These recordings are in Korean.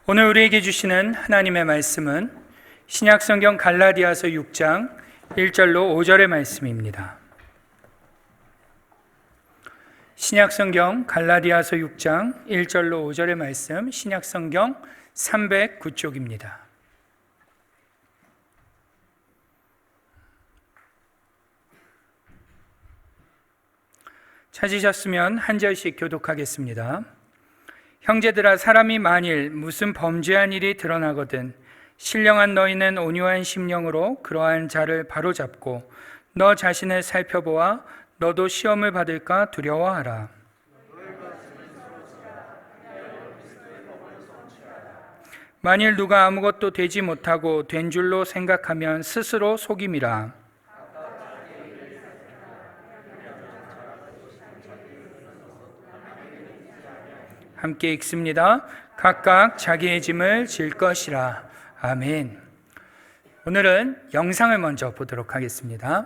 오늘 우리에게 주시는 하나님의 말씀은 신약성경 갈라디아서 6장 1절로 5절의 말씀입니다. 신약성경 갈라디아서 6장 1절로 5절의 말씀, 신약성경 309쪽입니다. 찾으셨으면 한 절씩 교독하겠습니다. 형제들아, 사람이 만일 무슨 범죄한 일이 드러나거든 신령한 너희는 온유한 심령으로 그러한 자를 바로잡고 너 자신을 살펴보아 너도 시험을 받을까 두려워하라. 만일 누가 아무것도 되지 못하고 된 줄로 생각하면 스스로 속임이라. 함께 읽습니다. 각각 자기의 짐을 질 것이라. 아멘. 오늘은 영상을 먼저 보도록 하겠습니다.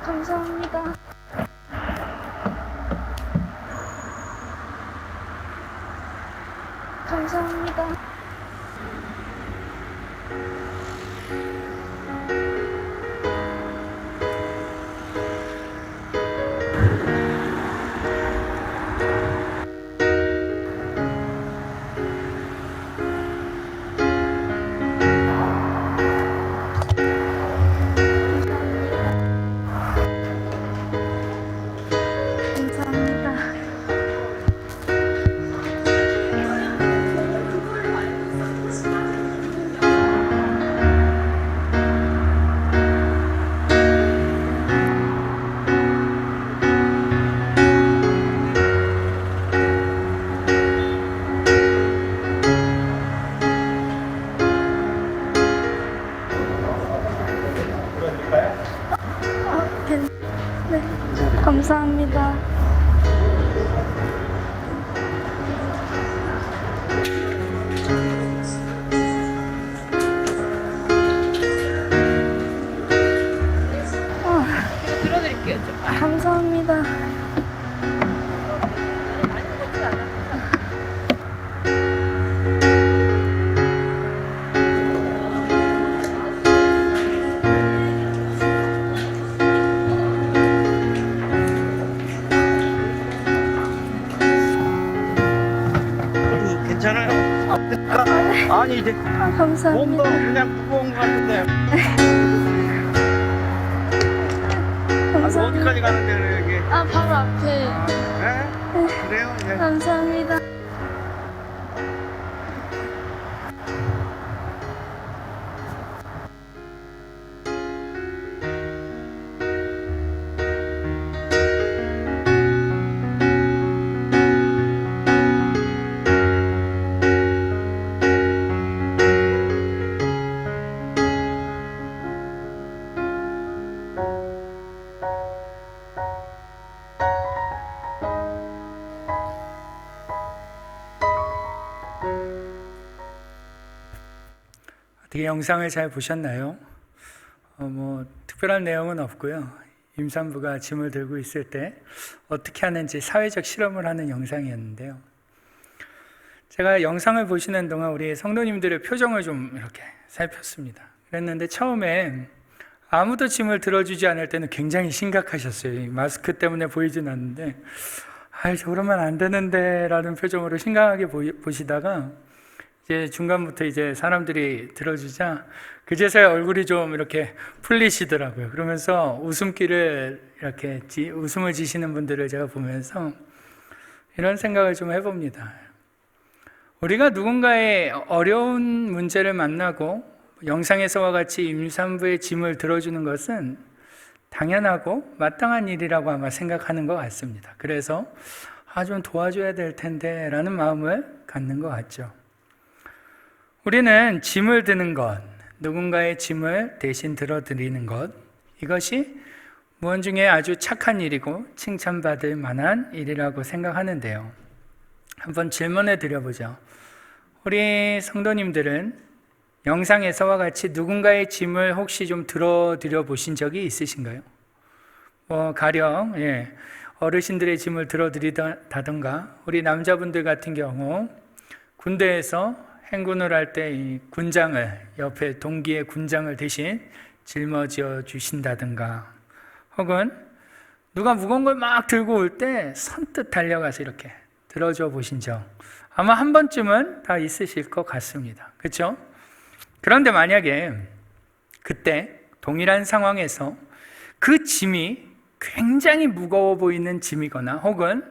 감사합니다. 감사합니다. 네, 감사합니다. 들어드릴게요. 좀. 감사합니다. 괜찮아요? 아프니까? 아니 이제 몸도 감사합니다. 그냥 무거운 것 같은데. 감사합니다. 어디까지 가는데 여기? 바로 앞에. 네? 그래요? 네. 감사합니다. 어떻게 영상을 잘 보셨나요? 특별한 내용은 없고요. 임산부가 짐을 들고 있을 때 어떻게 하는지 사회적 실험을 하는 영상이었는데요. 제가 영상을 보시는 동안 우리 성도님들의 표정을 좀 이렇게 살폈습니다. 그랬는데 처음에 아무도 짐을 들어주지 않을 때는 굉장히 심각하셨어요. 이 마스크 때문에 보이진 않는데 저러면 안 되는데 라는 표정으로 심각하게 보시다가 이제 중간부터 이제 사람들이 들어주자 그제서야 얼굴이 좀 이렇게 풀리시더라고요. 그러면서 웃음기를 이렇게 웃음을 지시는 분들을 제가 보면서 이런 생각을 좀 해봅니다. 우리가 누군가의 어려운 문제를 만나고 영상에서와 같이 임산부의 짐을 들어주는 것은 당연하고 마땅한 일이라고 아마 생각하는 것 같습니다. 그래서 좀 도와줘야 될 텐데 라는 마음을 갖는 것 같죠. 우리는 짐을 드는 것, 누군가의 짐을 대신 들어드리는 것, 이것이 무언 중에 아주 착한 일이고 칭찬받을 만한 일이라고 생각하는데요. 한번 질문해 드려보죠. 우리 성도님들은 영상에서와 같이 누군가의 짐을 혹시 좀 들어드려 보신 적이 있으신가요? 가령 어르신들의 짐을 들어드리다던가, 우리 남자분들 같은 경우 군대에서 행군을 할 때 이 군장을, 옆에 동기의 군장을 대신 짊어져 주신다든가, 혹은 누가 무거운 걸 막 들고 올 때 선뜻 달려가서 이렇게 들어줘 보신 적 아마 한 번쯤은 다 있으실 것 같습니다. 그렇죠? 그런데 만약에 그때 동일한 상황에서 그 짐이 굉장히 무거워 보이는 짐이거나 혹은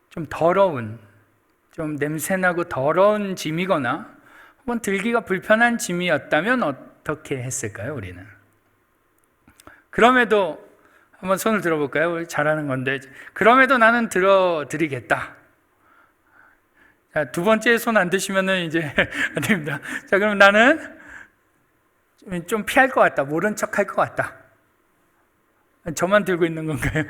좀 더러운, 좀 냄새나고 더러운 짐이거나 혹은 들기가 불편한 짐이었다면 어떻게 했을까요, 우리는? 그럼에도 한번 손을 들어볼까요? 우리 잘하는 건데, 그럼에도 나는 들어드리겠다. 자, 두 번째 손 안 드시면은 이제 안 됩니다. 자, 그럼 나는 좀 피할 것 같다. 모른 척 할 것 같다. 저만 들고 있는 건가요?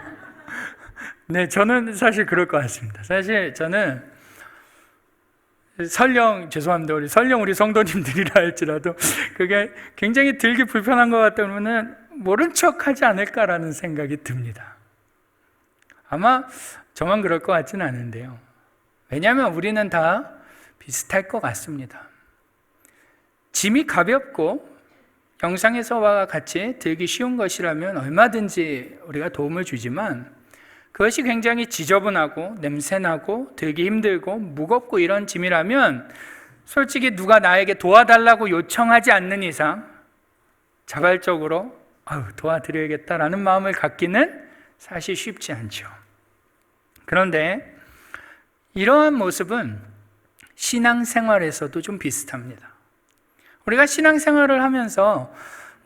네, 저는 사실 그럴 것 같습니다. 사실 저는 죄송합니다. 우리 성도님들이라 할지라도 그게 굉장히 들기 불편한 것 같다 그러면은 모른 척 하지 않을까라는 생각이 듭니다. 아마 저만 그럴 것 같지는 않은데요. 왜냐하면 우리는 다 비슷할 것 같습니다. 짐이 가볍고 영상에서와 같이 들기 쉬운 것이라면 얼마든지 우리가 도움을 주지만, 그것이 굉장히 지저분하고 냄새나고 들기 힘들고 무겁고 이런 짐이라면 솔직히 누가 나에게 도와달라고 요청하지 않는 이상 자발적으로 도와드려야겠다라는 마음을 갖기는 사실 쉽지 않죠. 그런데 이러한 모습은 신앙생활에서도 좀 비슷합니다. 우리가 신앙생활을 하면서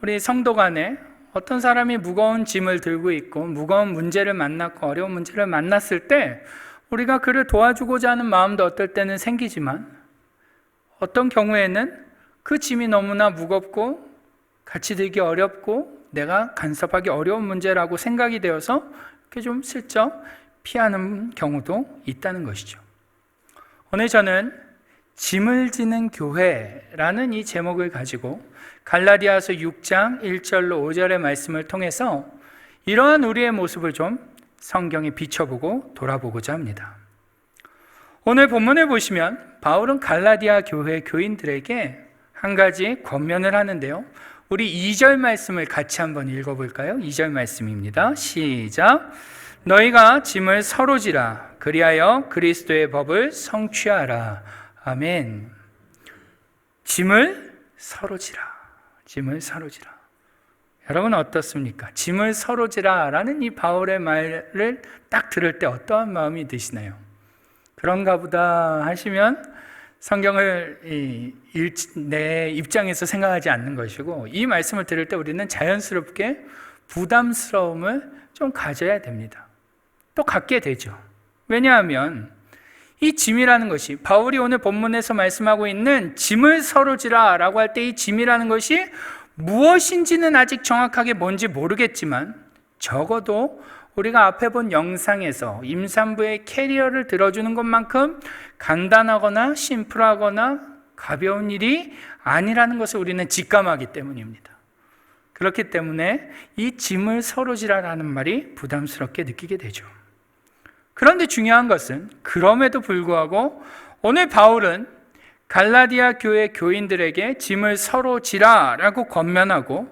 우리 성도 간에 어떤 사람이 무거운 짐을 들고 있고 무거운 문제를 만났고 어려운 문제를 만났을 때 우리가 그를 도와주고자 하는 마음도 어떨 때는 생기지만, 어떤 경우에는 그 짐이 너무나 무겁고 같이 들기 어렵고 내가 간섭하기 어려운 문제라고 생각이 되어서 이렇게 좀 슬쩍 피하는 경우도 있다는 것이죠. 오늘 저는 짐을 지는 교회라는 이 제목을 가지고 갈라디아서 6장 1절로 5절의 말씀을 통해서 이러한 우리의 모습을 좀 성경에 비춰보고 돌아보고자 합니다. 오늘 본문을 보시면 바울은 갈라디아 교회 교인들에게 한 가지 권면을 하는데요. 우리 2절 말씀을 같이 한번 읽어볼까요? 2절 말씀입니다. 시작. 너희가 짐을 서로 지라. 그리하여 그리스도의 법을 성취하라. 아멘. 짐을 서로 지라. 짐을 서로 지라. 여러분 어떻습니까? 짐을 서로 지라 라는 이 바울의 말을 딱 들을 때 어떠한 마음이 드시나요? 그런가 보다 하시면 성경을 내 입장에서 생각하지 않는 것이고, 이 말씀을 들을 때 우리는 자연스럽게 부담스러움을 좀 가져야 됩니다. 또 갖게 되죠. 왜냐하면 이 짐이라는 것이, 바울이 오늘 본문에서 말씀하고 있는 짐을 서로 지라 라고 할 때 이 짐이라는 것이 무엇인지는 아직 정확하게 뭔지 모르겠지만, 적어도 우리가 앞에 본 영상에서 임산부의 캐리어를 들어주는 것만큼 간단하거나 심플하거나 가벼운 일이 아니라는 것을 우리는 직감하기 때문입니다. 그렇기 때문에 이 짐을 서로 지라라는 말이 부담스럽게 느끼게 되죠. 그런데 중요한 것은 그럼에도 불구하고 오늘 바울은 갈라디아 교회 교인들에게 짐을 서로 지라라고 권면하고,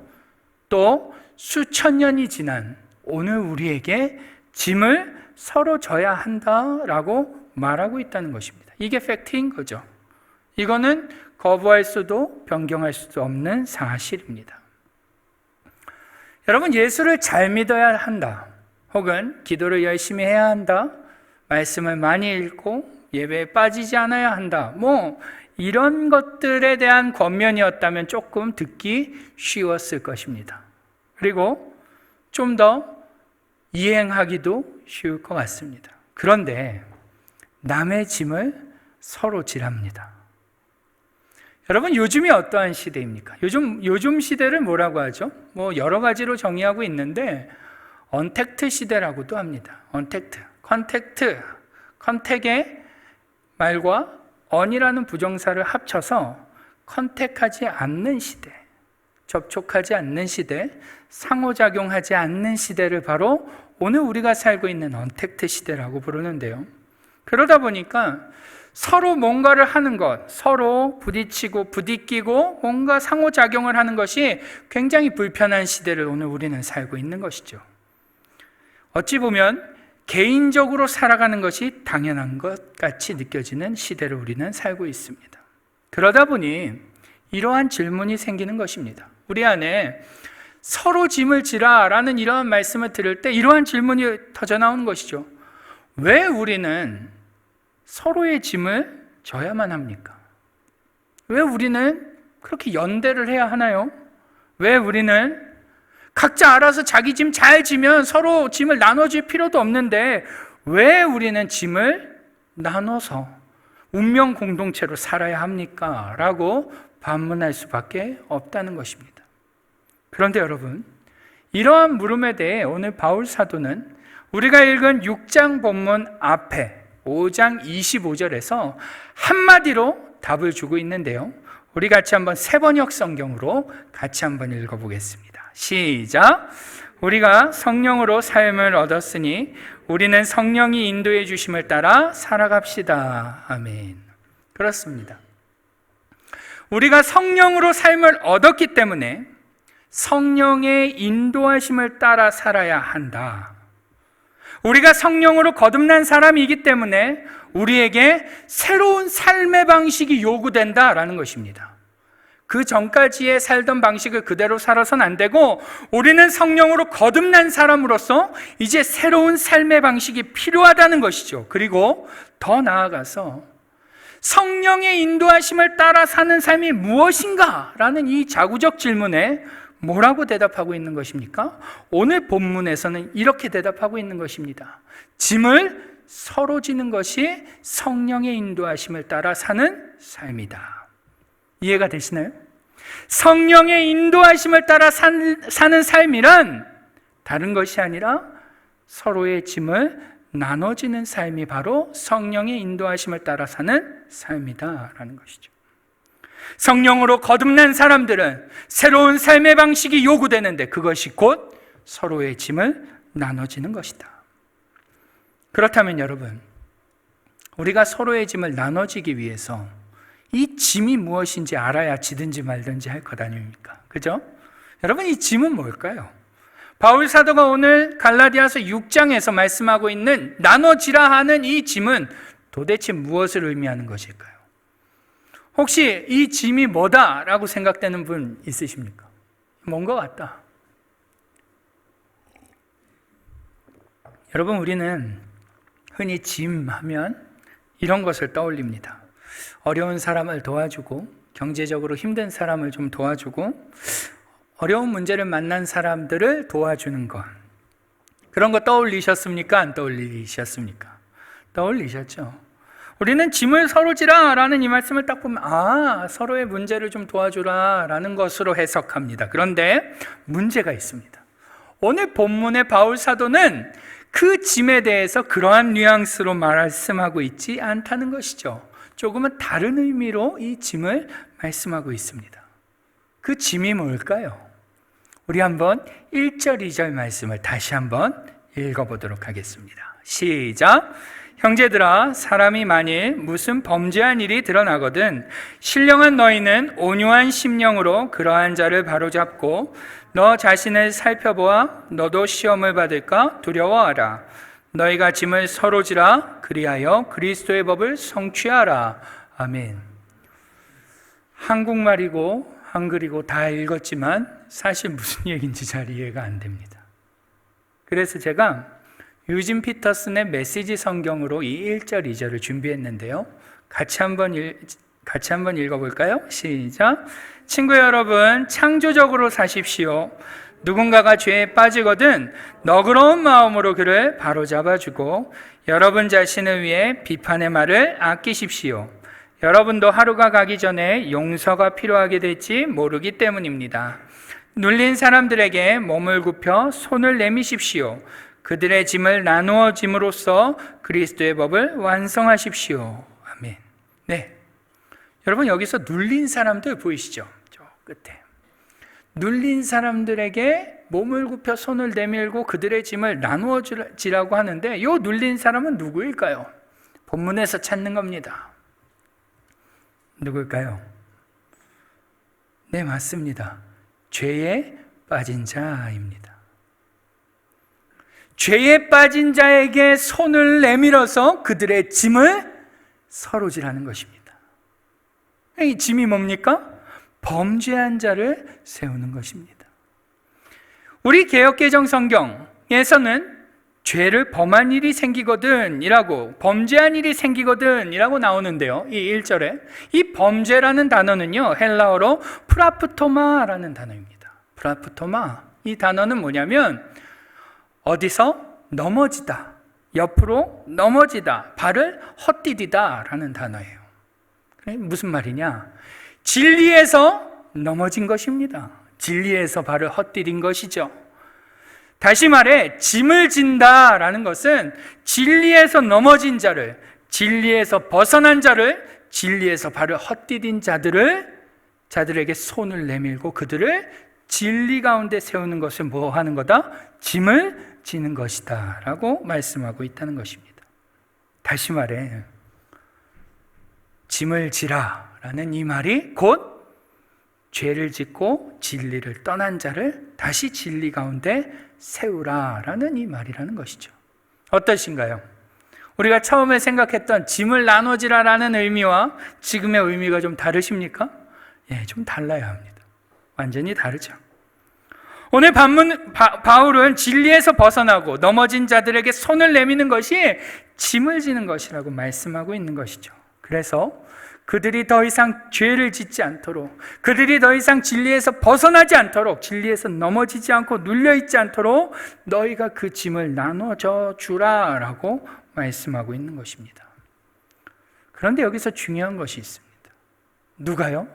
또 수천 년이 지난 오늘 우리에게 짐을 서로 져야 한다라고 말하고 있다는 것입니다. 이게 팩트인 거죠. 이거는 거부할 수도 변경할 수도 없는 사실입니다. 여러분, 예수를 잘 믿어야 한다, 혹은 기도를 열심히 해야 한다, 말씀을 많이 읽고 예배에 빠지지 않아야 한다, 이런 것들에 대한 권면이었다면 조금 듣기 쉬웠을 것입니다. 그리고 좀 더 이행하기도 쉬울 것 같습니다. 그런데 남의 짐을 서로 지랍니다. 여러분, 요즘이 어떠한 시대입니까? 요즘 시대를 뭐라고 하죠? 여러 가지로 정의하고 있는데 언택트 시대라고도 합니다. 언택트, 컨택의 말과 언이라는 부정사를 합쳐서 컨택하지 않는 시대, 접촉하지 않는 시대, 상호작용하지 않는 시대를 바로 오늘 우리가 살고 있는 언택트 시대라고 부르는데요. 그러다 보니까 서로 뭔가를 하는 것, 서로 부딪히고 부딪히고 뭔가 상호작용을 하는 것이 굉장히 불편한 시대를 오늘 우리는 살고 있는 것이죠. 어찌 보면 개인적으로 살아가는 것이 당연한 것 같이 느껴지는 시대를 우리는 살고 있습니다. 그러다 보니 이러한 질문이 생기는 것입니다. 우리 안에 서로 짐을 지라 라는 이러한 말씀을 들을 때 이러한 질문이 터져 나오는 것이죠. 왜 우리는 서로의 짐을 져야만 합니까? 왜 우리는 그렇게 연대를 해야 하나요? 왜 우리는 각자 알아서 자기 짐 잘 지면 서로 짐을 나눠줄 필요도 없는데 왜 우리는 짐을 나눠서 운명 공동체로 살아야 합니까? 라고 반문할 수밖에 없다는 것입니다. 그런데 여러분, 이러한 물음에 대해 오늘 바울 사도는 우리가 읽은 6장 본문 앞에 5장 25절에서 한마디로 답을 주고 있는데요. 우리 같이 한번 세번역 성경으로 같이 한번 읽어보겠습니다. 시작! 우리가 성령으로 삶을 얻었으니 우리는 성령이 인도해 주심을 따라 살아갑시다. 아멘. 그렇습니다. 우리가 성령으로 삶을 얻었기 때문에 성령의 인도하심을 따라 살아야 한다. 우리가 성령으로 거듭난 사람이기 때문에 우리에게 새로운 삶의 방식이 요구된다라는 것입니다. 그 전까지의 살던 방식을 그대로 살아서는 안 되고 우리는 성령으로 거듭난 사람으로서 이제 새로운 삶의 방식이 필요하다는 것이죠. 그리고 더 나아가서 성령의 인도하심을 따라 사는 삶이 무엇인가? 라는 이 자구적 질문에 뭐라고 대답하고 있는 것입니까? 오늘 본문에서는 이렇게 대답하고 있는 것입니다. 짐을 서로 지는 것이 성령의 인도하심을 따라 사는 삶이다. 이해가 되시나요? 성령의 인도하심을 따라 사는 삶이란 다른 것이 아니라 서로의 짐을 나눠지는 삶이 바로 성령의 인도하심을 따라 사는 삶이다라는 것이죠. 성령으로 거듭난 사람들은 새로운 삶의 방식이 요구되는데 그것이 곧 서로의 짐을 나눠지는 것이다. 그렇다면 여러분, 우리가 서로의 짐을 나눠지기 위해서 이 짐이 무엇인지 알아야 지든지 말든지 할 것 아닙니까? 그죠? 여러분, 이 짐은 뭘까요? 바울 사도가 오늘 갈라디아서 6장에서 말씀하고 있는 나눠지라 하는 이 짐은 도대체 무엇을 의미하는 것일까요? 혹시 이 짐이 뭐다라고 생각되는 분 있으십니까? 뭔 것 같다. 여러분, 우리는 흔히 짐 하면 이런 것을 떠올립니다. 어려운 사람을 도와주고 경제적으로 힘든 사람을 좀 도와주고 어려운 문제를 만난 사람들을 도와주는 것. 그런 거 떠올리셨습니까? 안 떠올리셨습니까? 떠올리셨죠? 우리는 짐을 서로 지라 라는 이 말씀을 딱 보면 서로의 문제를 좀 도와주라 라는 것으로 해석합니다. 그런데 문제가 있습니다. 오늘 본문의 바울 사도는 그 짐에 대해서 그러한 뉘앙스로 말씀하고 있지 않다는 것이죠. 조금은 다른 의미로 이 짐을 말씀하고 있습니다. 그 짐이 뭘까요? 우리 한번 1절, 2절 말씀을 다시 한번 읽어보도록 하겠습니다. 시작! 형제들아, 사람이 만일 무슨 범죄한 일이 드러나거든 신령한 너희는 온유한 심령으로 그러한 자를 바로잡고 너 자신을 살펴보아 너도 시험을 받을까 두려워하라. 너희가 짐을 서로 지라 그리하여 그리스도의 법을 성취하라. 아멘. 한국말이고 한글이고 다 읽었지만 사실 무슨 얘기인지 잘 이해가 안 됩니다. 그래서 제가 유진 피터슨의 메시지 성경으로 이 1절, 2절을 준비했는데요. 같이 한번 읽어볼까요? 시작. 친구 여러분, 창조적으로 사십시오. 누군가가 죄에 빠지거든 너그러운 마음으로 그를 바로잡아주고 여러분 자신을 위해 비판의 말을 아끼십시오. 여러분도 하루가 가기 전에 용서가 필요하게 될지 모르기 때문입니다. 눌린 사람들에게 몸을 굽혀 손을 내미십시오. 그들의 짐을 나누어 짐으로써 그리스도의 법을 완성하십시오. 아멘. 네, 여러분 여기서 눌린 사람들 보이시죠? 저 끝에 눌린 사람들에게 몸을 굽혀 손을 내밀고 그들의 짐을 나누어 지라고 하는데 이 눌린 사람은 누구일까요? 본문에서 찾는 겁니다. 누굴까요? 네, 맞습니다. 죄에 빠진 자입니다. 죄에 빠진 자에게 손을 내밀어서 그들의 짐을 서로질하는 것입니다. 이 짐이 뭡니까? 범죄한 자를 세우는 것입니다. 우리 개역개정 성경에서는 죄를 범한 일이 생기거든 이라고, 범죄한 일이 생기거든 이라고 나오는데요. 이 1절에 이 범죄라는 단어는요, 헬라어로 프라프토마라는 단어입니다. 프라프토마, 이 단어는 뭐냐면 어디서 넘어지다, 옆으로 넘어지다, 발을 헛디디다 라는 단어예요. 무슨 말이냐? 진리에서 넘어진 것입니다. 진리에서 발을 헛디딘 것이죠. 다시 말해 짐을 진다라는 것은 진리에서 넘어진 자를, 진리에서 벗어난 자를, 진리에서 발을 헛디딘 자들에게 손을 내밀고 그들을 진리 가운데 세우는 것을 뭐 하는 거다? 짐을 지는 것이다 라고 말씀하고 있다는 것입니다. 다시 말해 짐을 지라 라는 이 말이 곧 죄를 짓고 진리를 떠난 자를 다시 진리 가운데 세우라 라는 이 말이라는 것이죠. 어떠신가요? 우리가 처음에 생각했던 짐을 나눠지라 라는 의미와 지금의 의미가 좀 다르십니까? 예, 좀 달라야 합니다. 완전히 다르죠. 오늘 바울은 진리에서 벗어나고 넘어진 자들에게 손을 내미는 것이 짐을 지는 것이라고 말씀하고 있는 것이죠. 그래서 그들이 더 이상 죄를 짓지 않도록, 그들이 더 이상 진리에서 벗어나지 않도록, 진리에서 넘어지지 않고 눌려있지 않도록 너희가 그 짐을 나눠줘 주라 라고 말씀하고 있는 것입니다. 그런데 여기서 중요한 것이 있습니다. 누가요?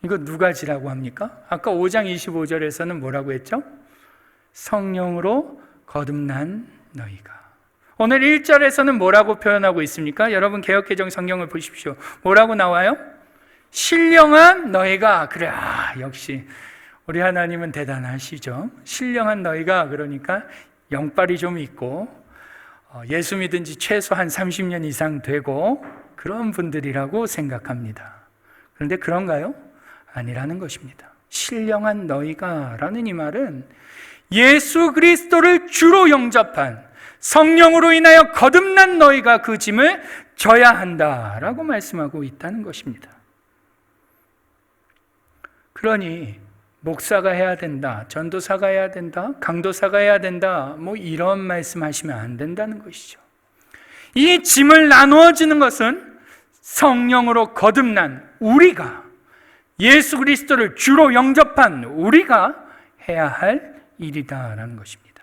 이거 누가 지라고 합니까? 아까 5장 25절에서는 뭐라고 했죠? 성령으로 거듭난 너희가. 오늘 1절에서는 뭐라고 표현하고 있습니까? 여러분 개역개정 성경을 보십시오. 뭐라고 나와요? 신령한 너희가. 그래, 역시 우리 하나님은 대단하시죠. 신령한 너희가, 그러니까 영빨이 좀 있고 예수 믿은 지 최소 한 30년 이상 되고 그런 분들이라고 생각합니다. 그런데 그런가요? 아니라는 것입니다. 신령한 너희가 라는 이 말은 예수 그리스도를 주로 영접한 성령으로 인하여 거듭난 너희가 그 짐을 져야 한다라고 말씀하고 있다는 것입니다. 그러니 목사가 해야 된다, 전도사가 해야 된다, 강도사가 해야 된다, 뭐 이런 말씀하시면 안 된다는 것이죠. 이 짐을 나누어 주는 것은 성령으로 거듭난 우리가, 예수 그리스도를 주로 영접한 우리가 해야 할 일이다라는 것입니다.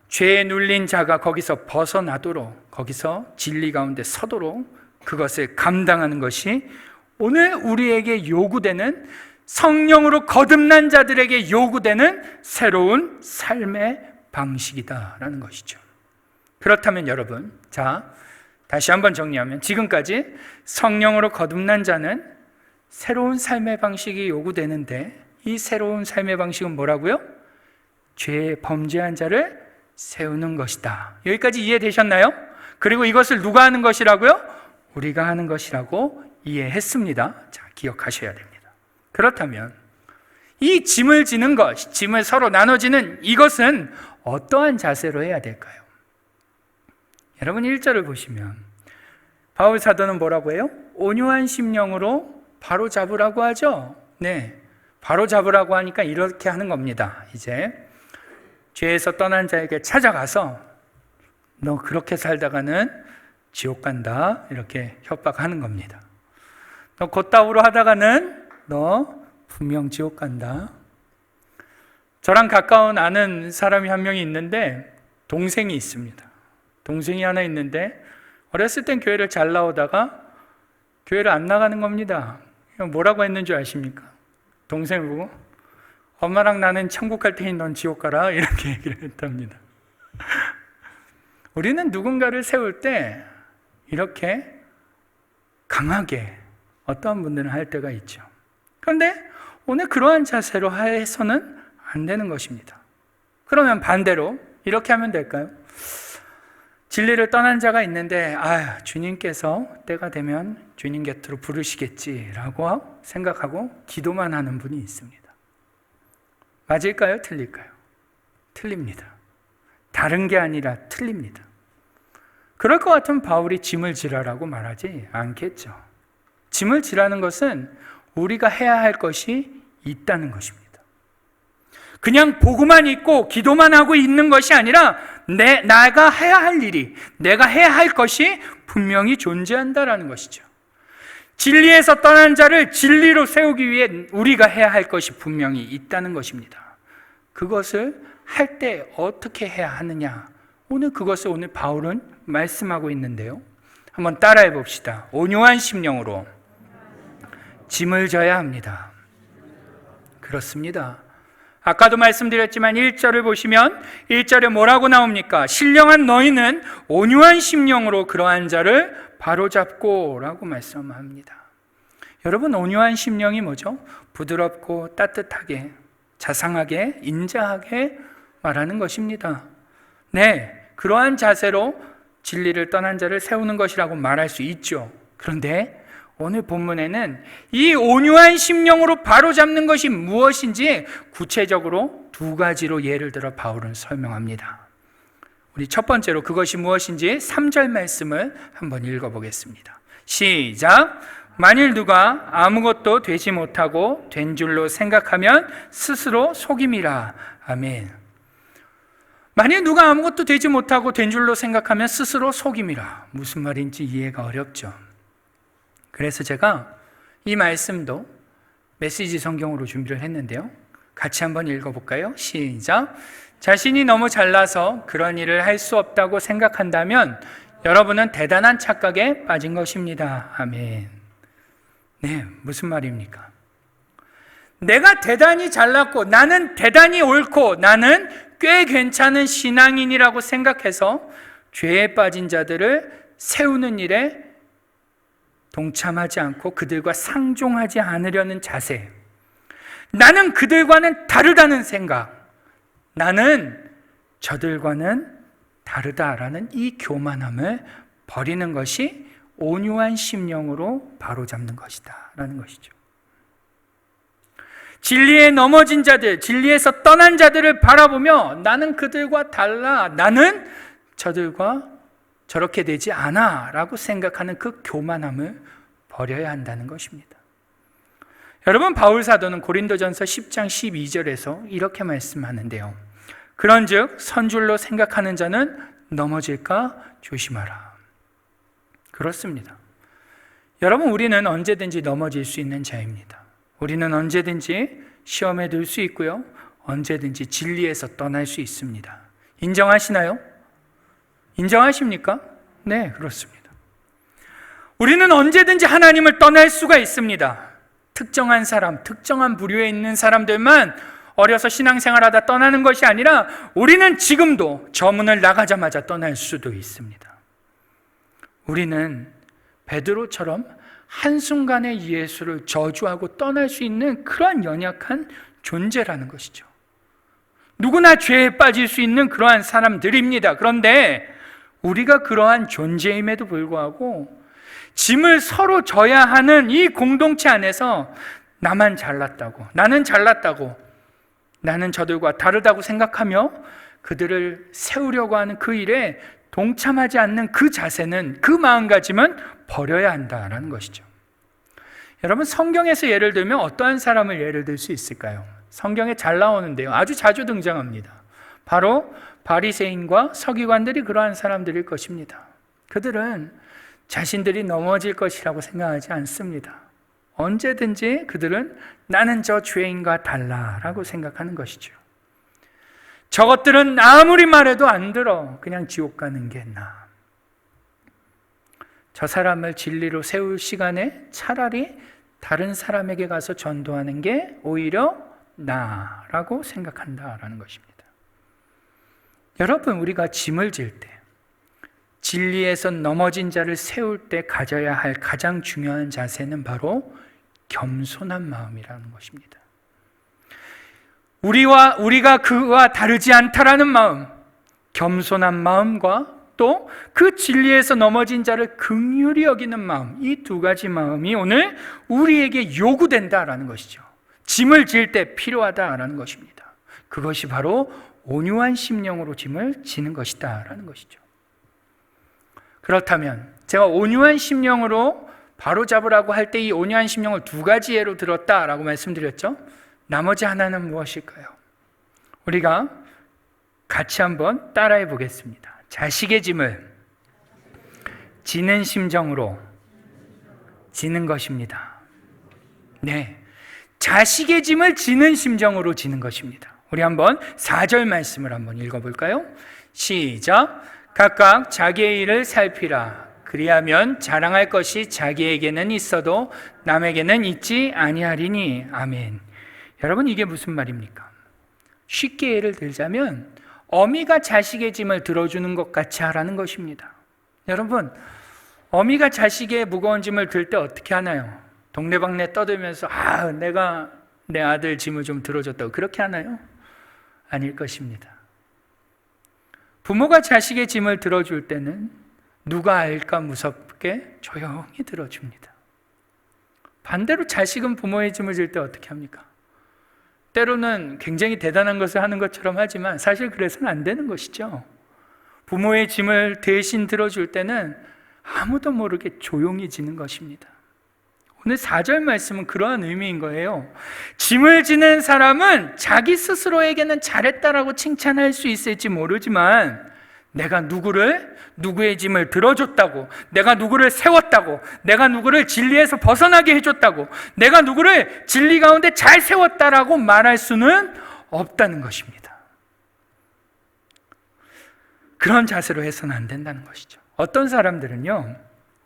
죄에 눌린 자가 거기서 벗어나도록, 거기서 진리 가운데 서도록 그것을 감당하는 것이 오늘 우리에게 요구되는, 성령으로 거듭난 자들에게 요구되는 새로운 삶의 방식이다라는 것이죠. 그렇다면 여러분, 자, 다시 한번 정리하면 지금까지 성령으로 거듭난 자는 새로운 삶의 방식이 요구되는데 이 새로운 삶의 방식은 뭐라고요? 죄에 범죄한 자를 세우는 것이다. 여기까지 이해되셨나요? 그리고 이것을 누가 하는 것이라고요? 우리가 하는 것이라고 이해했습니다. 자, 기억하셔야 됩니다. 그렇다면 이 짐을 지는 것, 짐을 서로 나눠지는 이것은 어떠한 자세로 해야 될까요? 여러분 1절을 보시면 바울 사도는 뭐라고 해요? 온유한 심령으로 바로 잡으라고 하죠. 네, 바로 잡으라고 하니까 이렇게 하는 겁니다. 이제 죄에서 떠난 자에게 찾아가서 너 그렇게 살다가는 지옥 간다, 이렇게 협박하는 겁니다. 너 곧다우로 하다가는 너 분명 지옥 간다. 저랑 가까운 아는 사람이 한 명이 있는데 동생이 있습니다. 동생이 하나 있는데 어렸을 땐 교회를 잘 나오다가 교회를 안 나가는 겁니다. 뭐라고 했는 줄 아십니까? 동생을 보고 엄마랑 나는 천국 갈 테니 넌 지옥 가라, 이렇게 얘기를 했답니다. 우리는 누군가를 세울 때 이렇게 강하게 어떠한 분들은 할 때가 있죠. 그런데 오늘 그러한 자세로 해서는 안 되는 것입니다. 그러면 반대로 이렇게 하면 될까요? 진리를 떠난 자가 있는데 주님께서 때가 되면 주님 곁으로 부르시겠지라고 생각하고 기도만 하는 분이 있습니다. 맞을까요? 틀릴까요? 틀립니다. 다른 게 아니라 틀립니다. 그럴 것 같으면 바울이 짐을 지라라고 말하지 않겠죠. 짐을 지라는 것은 우리가 해야 할 것이 있다는 것입니다. 그냥 보고만 있고 기도만 하고 있는 것이 아니라 내가 해야 할 일이, 내가 해야 할 것이 분명히 존재한다라는 것이죠. 진리에서 떠난 자를 진리로 세우기 위해 우리가 해야 할 것이 분명히 있다는 것입니다. 그것을 할 때 어떻게 해야 하느냐, 오늘 그것을 오늘 바울은 말씀하고 있는데요. 한번 따라해 봅시다. 온유한 심령으로 짐을 져야 합니다. 그렇습니다. 아까도 말씀드렸지만 1절을 보시면 1절에 뭐라고 나옵니까? 신령한 너희는 온유한 심령으로 그러한 자를 바로잡고 라고 말씀합니다. 여러분, 온유한 심령이 뭐죠? 부드럽고 따뜻하게, 자상하게, 인자하게 말하는 것입니다. 네, 그러한 자세로 진리를 떠난 자를 세우는 것이라고 말할 수 있죠. 그런데 오늘 본문에는 이 온유한 심령으로 바로잡는 것이 무엇인지 구체적으로 두 가지로 예를 들어 바울은 설명합니다. 우리 첫 번째로 그것이 무엇인지 3절 말씀을 한번 읽어보겠습니다. 시작! 만일 누가 아무것도 되지 못하고 된 줄로 생각하면 스스로 속임이라. 아멘. 만일 누가 아무것도 되지 못하고 된 줄로 생각하면 스스로 속임이라. 무슨 말인지 이해가 어렵죠. 그래서 제가 이 말씀도 메시지 성경으로 준비를 했는데요. 같이 한번 읽어볼까요? 시작! 자신이 너무 잘나서 그런 일을 할 수 없다고 생각한다면 여러분은 대단한 착각에 빠진 것입니다. 아멘. 네, 무슨 말입니까? 내가 대단히 잘났고 나는 대단히 옳고 나는 꽤 괜찮은 신앙인이라고 생각해서 죄에 빠진 자들을 세우는 일에 동참하지 않고 그들과 상종하지 않으려는 자세, 나는 그들과는 다르다는 생각, 나는 저들과는 다르다라는 이 교만함을 버리는 것이 온유한 심령으로 바로잡는 것이다 라는 것이죠. 진리에 넘어진 자들, 진리에서 떠난 자들을 바라보며 나는 그들과 달라, 나는 저들과 저렇게 되지 않아 라고 생각하는 그 교만함을 버려야 한다는 것입니다. 여러분, 바울 사도는 고린도전서 10장 12절에서 이렇게 말씀하는데요. 그런즉 선줄로 생각하는 자는 넘어질까 조심하라. 그렇습니다. 여러분, 우리는 언제든지 넘어질 수 있는 자입니다. 우리는 언제든지 시험에 들 수 있고요, 언제든지 진리에서 떠날 수 있습니다. 인정하시나요? 인정하십니까? 네, 그렇습니다. 우리는 언제든지 하나님을 떠날 수가 있습니다. 특정한 사람, 특정한 부류에 있는 사람들만 어려서 신앙생활하다 떠나는 것이 아니라 우리는 지금도 저 문을 나가자마자 떠날 수도 있습니다. 우리는 베드로처럼 한순간에 예수를 저주하고 떠날 수 있는 그러한 연약한 존재라는 것이죠. 누구나 죄에 빠질 수 있는 그러한 사람들입니다. 그런데 우리가 그러한 존재임에도 불구하고 짐을 서로 져야 하는 이 공동체 안에서 나만 잘났다고, 나는 잘났다고, 나는 저들과 다르다고 생각하며 그들을 세우려고 하는 그 일에 동참하지 않는 그 자세는, 그 마음가짐은 버려야 한다라는 것이죠. 여러분, 성경에서 예를 들면 어떠한 사람을 예를 들 수 있을까요? 성경에 잘 나오는데요, 아주 자주 등장합니다. 바로 바리새인과 서기관들이 그러한 사람들일 것입니다. 그들은 자신들이 넘어질 것이라고 생각하지 않습니다. 언제든지 그들은 나는 저 죄인과 달라라고 생각하는 것이죠. 저것들은 아무리 말해도 안 들어. 그냥 지옥 가는 게 나아. 저 사람을 진리로 세울 시간에 차라리 다른 사람에게 가서 전도하는 게 오히려 나라고 생각한다라는 것입니다. 여러분, 우리가 짐을 질 때, 진리에서 넘어진 자를 세울 때 가져야 할 가장 중요한 자세는 바로 겸손한 마음이라는 것입니다. 우리가 그와 다르지 않다라는 마음, 겸손한 마음과 또 그 진리에서 넘어진 자를 긍휼히 여기는 마음, 이 두 가지 마음이 오늘 우리에게 요구된다라는 것이죠. 짐을 질 때 필요하다라는 것입니다. 그것이 바로 온유한 심령으로 짐을 지는 것이다라는 것이죠. 그렇다면 제가 온유한 심령으로 바로잡으라고 할 때 이 온유한 심령을 두 가지 예로 들었다라고 말씀드렸죠. 나머지 하나는 무엇일까요? 우리가 같이 한번 따라해 보겠습니다. 자식의 짐을 지는 심정으로 지는 것입니다. 네, 자식의 짐을 지는 심정으로 지는 것입니다. 우리 한번 4절 말씀을 한번 읽어볼까요? 시작. 각각 자기의 일을 살피라. 그리하면 자랑할 것이 자기에게는 있어도 남에게는 있지 아니하리니. 아멘. 여러분, 이게 무슨 말입니까? 쉽게 예를 들자면 어미가 자식의 짐을 들어주는 것 같이 하라는 것입니다. 여러분, 어미가 자식의 무거운 짐을 들 때 어떻게 하나요? 동네방네 떠들면서 내가 내 아들 짐을 좀 들어줬다고 그렇게 하나요? 아닐 것입니다. 부모가 자식의 짐을 들어줄 때는 누가 알까 무섭게 조용히 들어줍니다. 반대로 자식은 부모의 짐을 질 때 어떻게 합니까? 때로는 굉장히 대단한 것을 하는 것처럼 하지만 사실 그래서는 안 되는 것이죠. 부모의 짐을 대신 들어줄 때는 아무도 모르게 조용히 지는 것입니다. 오늘 4절 말씀은 그러한 의미인 거예요. 짐을 지는 사람은 자기 스스로에게는 잘했다라고 칭찬할 수 있을지 모르지만 내가 누구의 짐을 들어줬다고, 내가 누구를 세웠다고, 내가 누구를 진리에서 벗어나게 해줬다고, 내가 누구를 진리 가운데 잘 세웠다라고 말할 수는 없다는 것입니다. 그런 자세로 해서는 안 된다는 것이죠. 어떤 사람들은요,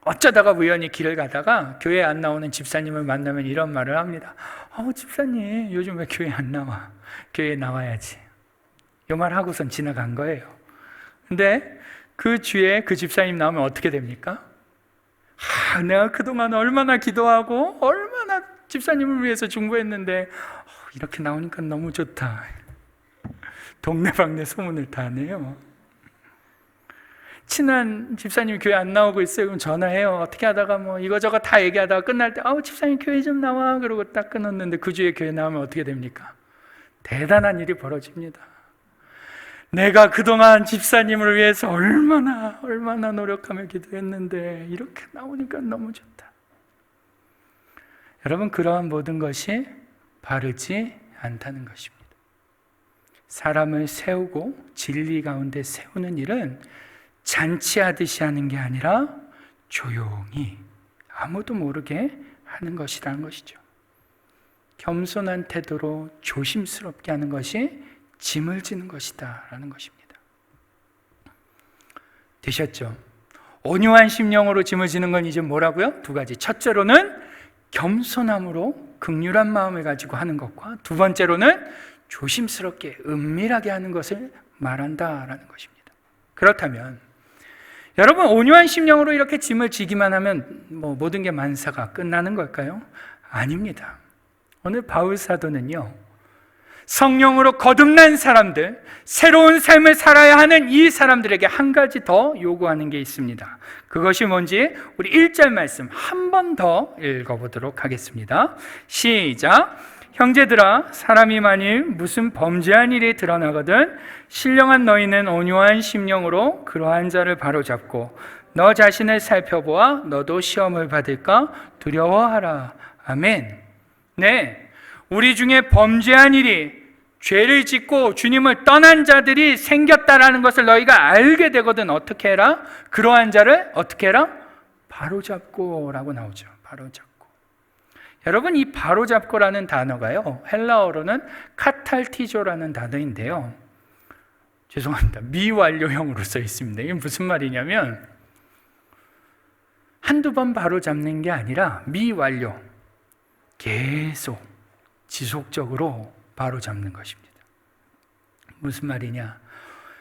어쩌다가 우연히 길을 가다가 교회에 안 나오는 집사님을 만나면 이런 말을 합니다. 집사님 요즘 왜 교회 안 나와? 교회에 나와야지. 이 말 하고선 지나간 거예요. 근데 그 주에 그 집사님 나오면 어떻게 됩니까? 내가 그동안 얼마나 기도하고 얼마나 집사님을 위해서 중보했는데 이렇게 나오니까 너무 좋다. 동네방네 소문을 다 내요. 친한 집사님 교회 안 나오고 있어요. 그럼 전화해요. 어떻게 하다가 이거저거 다 얘기하다가 끝날 때 집사님 교회 좀 나와. 그러고 딱 끊었는데 그 주에 교회 나오면 어떻게 됩니까? 대단한 일이 벌어집니다. 내가 그동안 집사님을 위해서 얼마나 노력하며 기도했는데 이렇게 나오니까 너무 좋다. 여러분, 그러한 모든 것이 바르지 않다는 것입니다. 사람을 세우고 진리 가운데 세우는 일은 잔치하듯이 하는 게 아니라 조용히 아무도 모르게 하는 것이라는 것이죠. 겸손한 태도로 조심스럽게 하는 것이 짐을 지는 것이다 라는 것입니다. 되셨죠? 온유한 심령으로 짐을 지는 건 이제 뭐라고요? 두 가지. 첫째로는 겸손함으로 긍휼한 마음을 가지고 하는 것과 두 번째로는 조심스럽게 은밀하게 하는 것을 말한다라는 것입니다. 그렇다면 여러분, 온유한 심령으로 이렇게 짐을 지기만 하면 모든 게 만사가 끝나는 걸까요? 아닙니다. 오늘 바울 사도는요, 성령으로 거듭난 사람들, 새로운 삶을 살아야 하는 이 사람들에게 한 가지 더 요구하는 게 있습니다. 그것이 뭔지 우리 1절 말씀 한 번 더 읽어보도록 하겠습니다. 시작. 형제들아, 사람이 만일 무슨 범죄한 일이 드러나거든 신령한 너희는 온유한 심령으로 그러한 자를 바로잡고 너 자신을 살펴보아 너도 시험을 받을까 두려워하라. 아멘. 네, 우리 중에 범죄한 일이, 죄를 짓고 주님을 떠난 자들이 생겼다라는 것을 너희가 알게 되거든 어떻게 해라? 그러한 자를 어떻게 해라? 바로잡고 라고 나오죠. 바로잡고. 여러분, 이 바로잡고라는 단어가요, 헬라어로는 카탈티조라는 단어인데요, 죄송합니다, 미완료형으로 써 있습니다. 이게 무슨 말이냐면 한두 번 바로잡는 게 아니라 미완료, 계속 지속적으로 바로잡는 것입니다. 무슨 말이냐?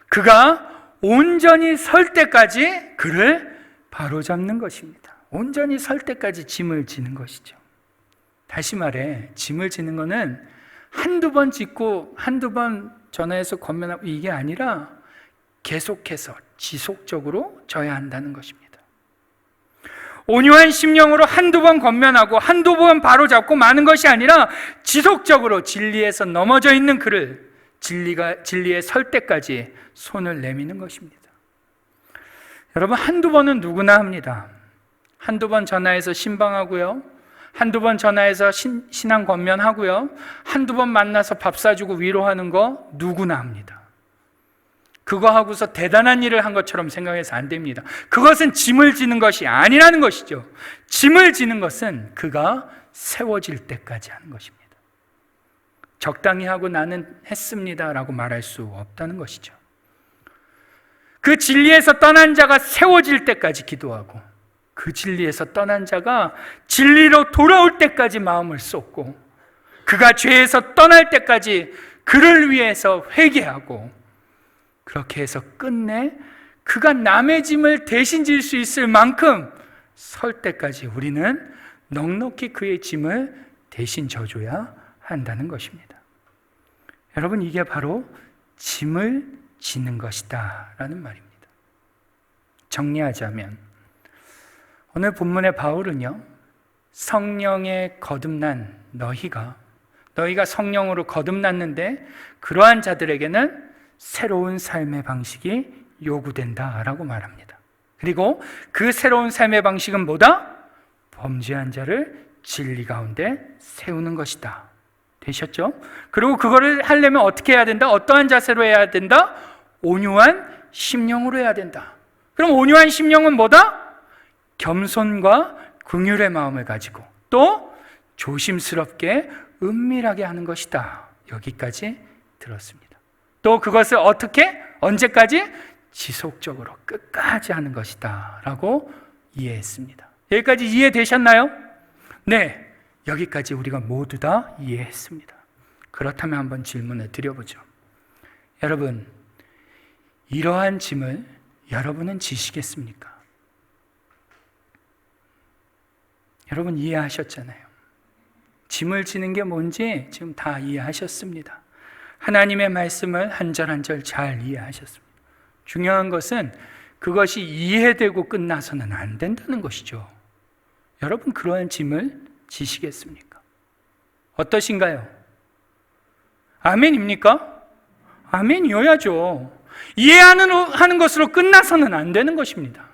그가 온전히 설 때까지 그를 바로잡는 것입니다. 온전히 설 때까지 짐을 지는 것이죠. 다시 말해, 짐을 지는 것은 한두 번 짓고 한두 번 전화해서 권면하고 이게 아니라 계속해서 지속적으로 져야 한다는 것입니다. 온유한 심령으로 한두 번 권면하고 한두 번 바로잡고 마는 것이 아니라 지속적으로 진리에서 넘어져 있는 그를 진리에 설 때까지 손을 내미는 것입니다. 여러분, 한두 번은 누구나 합니다. 한두 번 전화해서 신방하고요, 한두 번 전화해서 신앙 권면하고요, 한두 번 만나서 밥 사주고 위로하는 거 누구나 합니다. 그거 하고서 대단한 일을 한 것처럼 생각해서 안 됩니다. 그것은 짐을 지는 것이 아니라는 것이죠. 짐을 지는 것은 그가 세워질 때까지 하는 것입니다. 적당히 하고 나는 했습니다 라고 말할 수 없다는 것이죠. 그 진리에서 떠난 자가 세워질 때까지 기도하고, 그 진리에서 떠난 자가 진리로 돌아올 때까지 마음을 쏟고, 그가 죄에서 떠날 때까지 그를 위해서 회개하고, 그렇게 해서 끝내 그가 남의 짐을 대신 질 수 있을 만큼 설 때까지 우리는 넉넉히 그의 짐을 대신 져줘야 한다는 것입니다. 여러분, 이게 바로 짐을 지는 것이다 라는 말입니다. 정리하자면 오늘 본문의 바울은요, 성령에 거듭난 너희가 성령으로 거듭났는데 그러한 자들에게는 새로운 삶의 방식이 요구된다라고 말합니다. 그리고 그 새로운 삶의 방식은 뭐다? 범죄한 자를 진리 가운데 세우는 것이다. 되셨죠? 그리고 그거를 하려면 어떻게 해야 된다? 어떠한 자세로 해야 된다? 온유한 심령으로 해야 된다. 그럼 온유한 심령은 뭐다? 겸손과 긍휼의 마음을 가지고 또 조심스럽게 은밀하게 하는 것이다. 여기까지 들었습니다. 또 그것을 어떻게? 언제까지? 지속적으로 끝까지 하는 것이다 라고 이해했습니다. 여기까지 이해되셨나요? 네, 여기까지 우리가 모두 다 이해했습니다. 그렇다면 한번 질문을 드려보죠. 여러분, 이러한 짐을 여러분은 지시겠습니까? 여러분 이해하셨잖아요. 짐을 지는 게 뭔지 지금 다 이해하셨습니다. 하나님의 말씀을 한 절 한 절 잘 이해하셨습니다. 중요한 것은 그것이 이해되고 끝나서는 안 된다는 것이죠. 여러분, 그러한 짐을 지시겠습니까? 어떠신가요? 아멘입니까? 아멘이어야죠. 이해하는 것으로 끝나서는 안 되는 것입니다.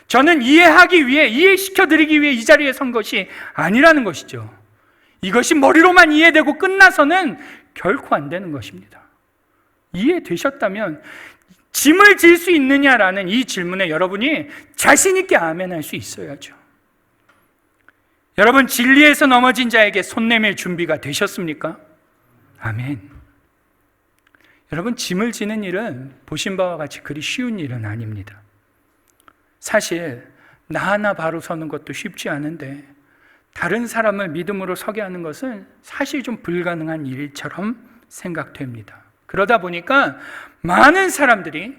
저는 이해하기 위해, 이해시켜드리기 위해 이 자리에 선 것이 아니라는 것이죠. 이것이 머리로만 이해되고 끝나서는 결코 안 되는 것입니다. 이해되셨다면 짐을 질 수 있느냐라는 이 질문에 여러분이 자신 있게 아멘할 수 있어야죠. 여러분, 진리에서 넘어진 자에게 손 내밀 준비가 되셨습니까? 아멘. 여러분, 짐을 지는 일은 보신 바와 같이 그리 쉬운 일은 아닙니다. 사실 나 하나 바로 서는 것도 쉽지 않은데 다른 사람을 믿음으로 서게 하는 것은 사실 좀 불가능한 일처럼 생각됩니다. 그러다 보니까 많은 사람들이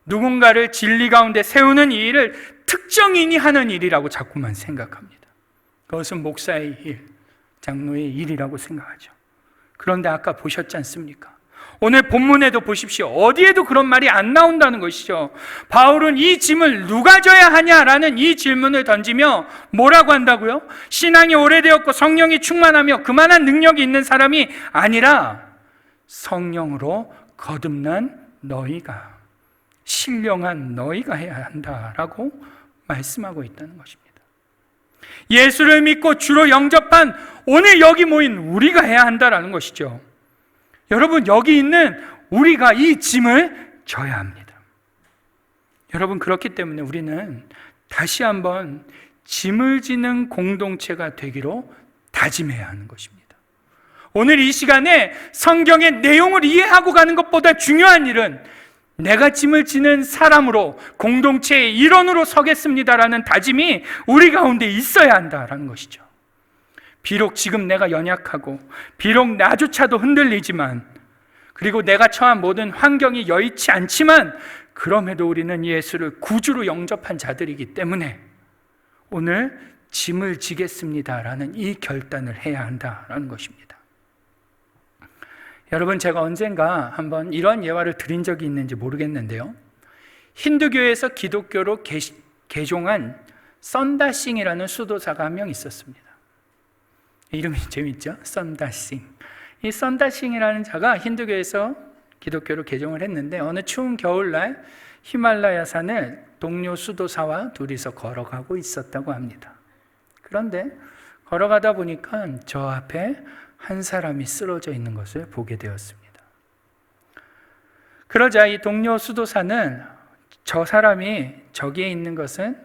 누군가를 진리 가운데 세우는 이 일을 특정인이 하는 일이라고 자꾸만 생각합니다. 그것은 목사의 일, 장로의 일이라고 생각하죠. 그런데 아까 보셨지 않습니까? 오늘 본문에도 보십시오. 어디에도 그런 말이 안 나온다는 것이죠. 바울은 이 짐을 누가 져야 하냐라는 이 질문을 던지며 뭐라고 한다고요? 신앙이 오래되었고 성령이 충만하며 그만한 능력이 있는 사람이 아니라 성령으로 거듭난 너희가, 신령한 너희가 해야 한다라고 말씀하고 있다는 것입니다. 예수를 믿고 주로 영접한 오늘 여기 모인 우리가 해야 한다라는 것이죠. 여러분, 여기 있는 우리가 이 짐을 져야 합니다. 여러분, 그렇기 때문에 우리는 다시 한번 짐을 지는 공동체가 되기로 다짐해야 하는 것입니다. 오늘 이 시간에 성경의 내용을 이해하고 가는 것보다 중요한 일은 내가 짐을 지는 사람으로 공동체의 일원으로 서겠습니다라는 다짐이 우리 가운데 있어야 한다라는 것이죠. 비록 지금 내가 연약하고 비록 나조차도 흔들리지만, 그리고 내가 처한 모든 환경이 여의치 않지만, 그럼에도 우리는 예수를 구주로 영접한 자들이기 때문에 오늘 짐을 지겠습니다라는 이 결단을 해야 한다라는 것입니다. 여러분, 제가 언젠가 한번 이런 예화를 드린 적이 있는지 모르겠는데요, 힌두교에서 기독교로 개종한 썬다싱이라는 수도사가 한 명 있었습니다. 이름이 재밌죠? 썬다싱. 이 썬다싱이라는 자가 힌두교에서 기독교로 개종을 했는데, 어느 추운 겨울날 히말라야 산을 동료 수도사와 둘이서 걸어가고 있었다고 합니다. 그런데 걸어가다 보니까 저 앞에 한 사람이 쓰러져 있는 것을 보게 되었습니다. 그러자 이 동료 수도사는 저 사람이 저기에 있는 것은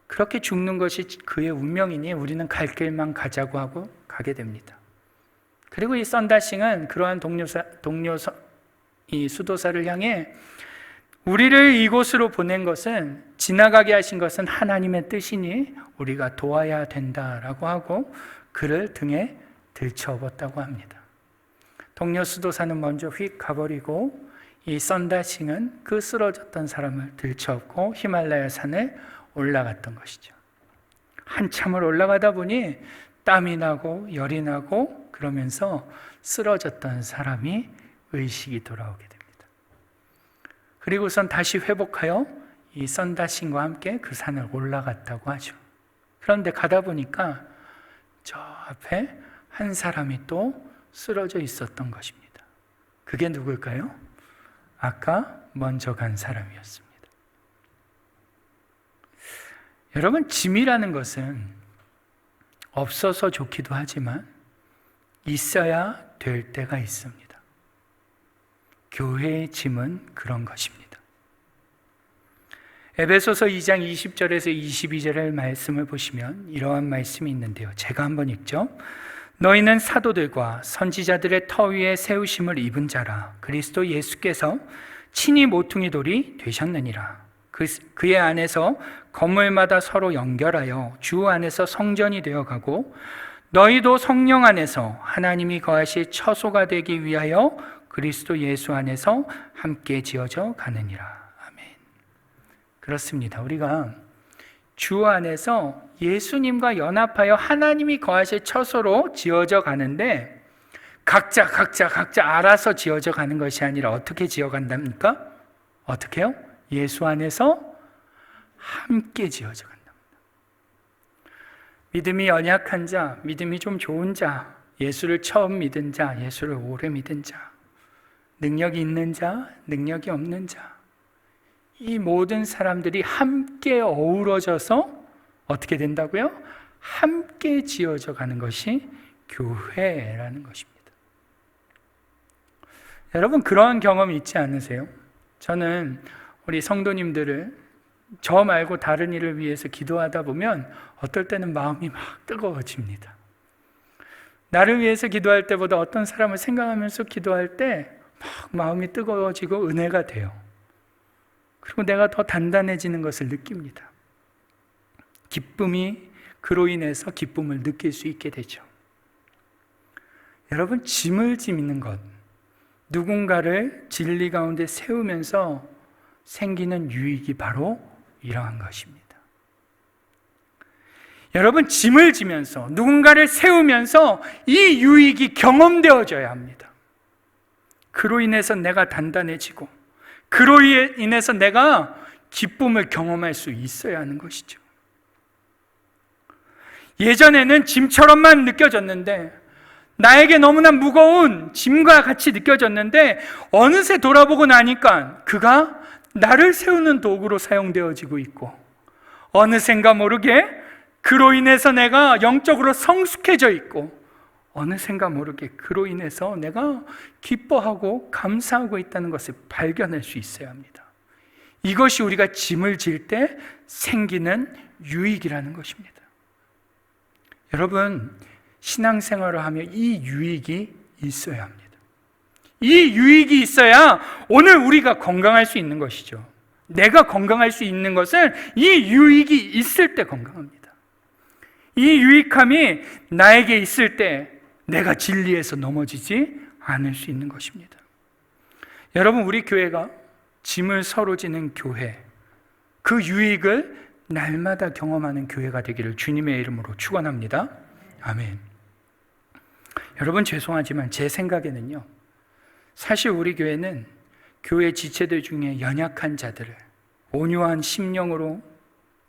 그렇게 죽는 것이 그의 운명이니 우리는 갈 길만 가자고 하고 가게 됩니다. 그리고 이 썬다싱은 그러한 이 수도사를 향해 우리를 이곳으로 보낸 것은, 지나가게 하신 것은 하나님의 뜻이니 우리가 도와야 된다라고 하고 그를 등에 들쳐업었다고 합니다. 동료 수도사는 먼저 휙 가버리고 이 썬다싱은 그 쓰러졌던 사람을 들쳐업고 히말라야 산을 올라갔던 것이죠. 한참을 올라가다 보니 땀이 나고 열이 나고 그러면서 쓰러졌던 사람이 의식이 돌아오게 됩니다. 그리고선 다시 회복하여 이 썬다싱과 함께 그 산을 올라갔다고 하죠. 그런데 가다 보니까 저 앞에 한 사람이 또 쓰러져 있었던 것입니다. 그게 누굴까요? 아까 먼저 간 사람이었습니다. 여러분, 짐이라는 것은 없어서 좋기도 하지만 있어야 될 때가 있습니다. 교회의 짐은 그런 것입니다. 에베소서 2장 20절에서 22절의 말씀을 보시면 이러한 말씀이 있는데요, 제가 한번 읽죠. 너희는 사도들과 선지자들의 터 위에 세우심을 입은 자라. 그리스도 예수께서 친히 모퉁이 돌이 되셨느니라. 그의 안에서 건물마다 서로 연결하여 주 안에서 성전이 되어가고, 너희도 성령 안에서 하나님이 거하실 처소가 되기 위하여 그리스도 예수 안에서 함께 지어져 가느니라. 아멘. 그렇습니다. 우리가 주 안에서 예수님과 연합하여 하나님이 거하실 처소로 지어져 가는데, 각자 알아서 지어져 가는 것이 아니라 어떻게 지어간답니까? 어떻게요? 예수 안에서 함께 지어져 간답니다. 믿음이 연약한 자, 믿음이 좀 좋은 자, 예수를 처음 믿은 자, 예수를 오래 믿은 자, 능력이 있는 자, 능력이 없는 자, 이 모든 사람들이 함께 어우러져서 어떻게 된다고요? 함께 지어져 가는 것이 교회라는 것입니다. 여러분, 그러한 경험이 있지 않으세요? 저는 우리 성도님들을 저 말고 다른 일을 위해서 기도하다 보면 어떨 때는 마음이 막 뜨거워집니다. 나를 위해서 기도할 때보다 어떤 사람을 생각하면서 기도할 때 막 마음이 뜨거워지고 은혜가 돼요. 그리고 내가 더 단단해지는 것을 느낍니다. 기쁨이, 그로 인해서 기쁨을 느낄 수 있게 되죠. 여러분, 짐을 지는 것, 누군가를 진리 가운데 세우면서 생기는 유익이 바로 이러한 것입니다. 여러분, 짐을 지면서 누군가를 세우면서 이 유익이 경험되어져야 합니다. 그로 인해서 내가 단단해지고 그로 인해서 내가 기쁨을 경험할 수 있어야 하는 것이죠. 예전에는 짐처럼만 느껴졌는데, 나에게 너무나 무거운 짐과 같이 느껴졌는데, 어느새 돌아보고 나니까 그가 나를 세우는 도구로 사용되어지고 있고, 어느샌가 모르게 그로 인해서 내가 영적으로 성숙해져 있고 어느샌가 모르게 그로 인해서 내가 기뻐하고 감사하고 있다는 것을 발견할 수 있어야 합니다. 이것이 우리가 짐을 질 때 생기는 유익이라는 것입니다. 여러분, 신앙생활을 하면 이 유익이 있어야 합니다. 이 유익이 있어야 오늘 우리가 건강할 수 있는 것이죠. 내가 건강할 수 있는 것은 이 유익이 있을 때 건강합니다. 이 유익함이 나에게 있을 때 내가 진리에서 넘어지지 않을 수 있는 것입니다. 여러분, 우리 교회가 짐을 서로 지는 교회, 그 유익을 날마다 경험하는 교회가 되기를 주님의 이름으로 축원합니다. 아멘. 여러분, 죄송하지만 제 생각에는요, 사실 우리 교회는 교회 지체들 중에 연약한 자들을 온유한 심령으로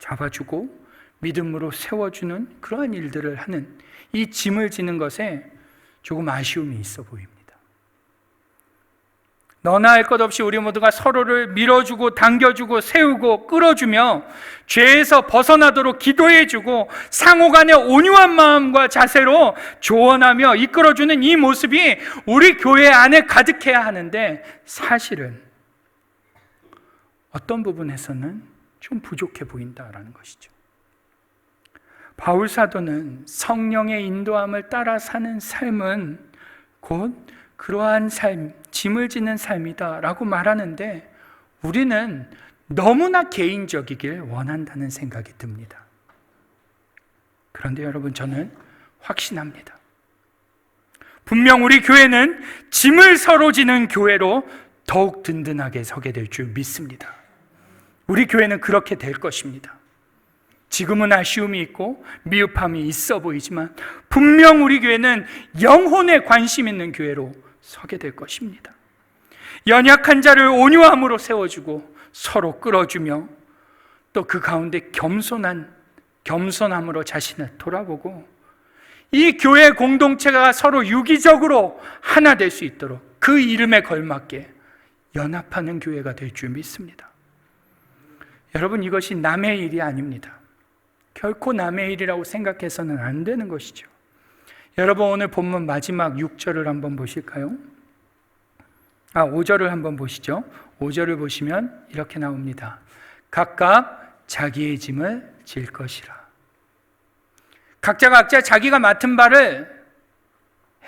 잡아주고 믿음으로 세워주는 그러한 일들을 하는 이 짐을 지는 것에 조금 아쉬움이 있어 보입니다. 너나 할 것 없이 우리 모두가 서로를 밀어주고 당겨주고 세우고 끌어주며 죄에서 벗어나도록 기도해주고 상호간의 온유한 마음과 자세로 조언하며 이끌어주는 이 모습이 우리 교회 안에 가득해야 하는데 사실은 어떤 부분에서는 좀 부족해 보인다라는 것이죠. 바울 사도는 성령의 인도함을 따라 사는 삶은 곧 그러한 삶, 짐을 지는 삶이다 라고 말하는데 우리는 너무나 개인적이길 원한다는 생각이 듭니다. 그런데 여러분, 저는 확신합니다. 분명 우리 교회는 짐을 서로 지는 교회로 더욱 든든하게 서게 될 줄 믿습니다. 우리 교회는 그렇게 될 것입니다. 지금은 아쉬움이 있고 미흡함이 있어 보이지만 분명 우리 교회는 영혼에 관심 있는 교회로 서게 될 것입니다. 연약한 자를 온유함으로 세워주고 서로 끌어주며 또 그 가운데 겸손함으로 자신을 돌아보고 이 교회 공동체가 서로 유기적으로 하나 될 수 있도록 그 이름에 걸맞게 연합하는 교회가 될 줄 믿습니다. 여러분, 이것이 남의 일이 아닙니다. 결코 남의 일이라고 생각해서는 안 되는 것이죠. 여러분, 오늘 본문 마지막 6절을 한번 보실까요? 5절을 한번 보시죠. 5절을 보시면 이렇게 나옵니다. 각각 자기의 짐을 질 것이라. 각자 자기가 맡은 바를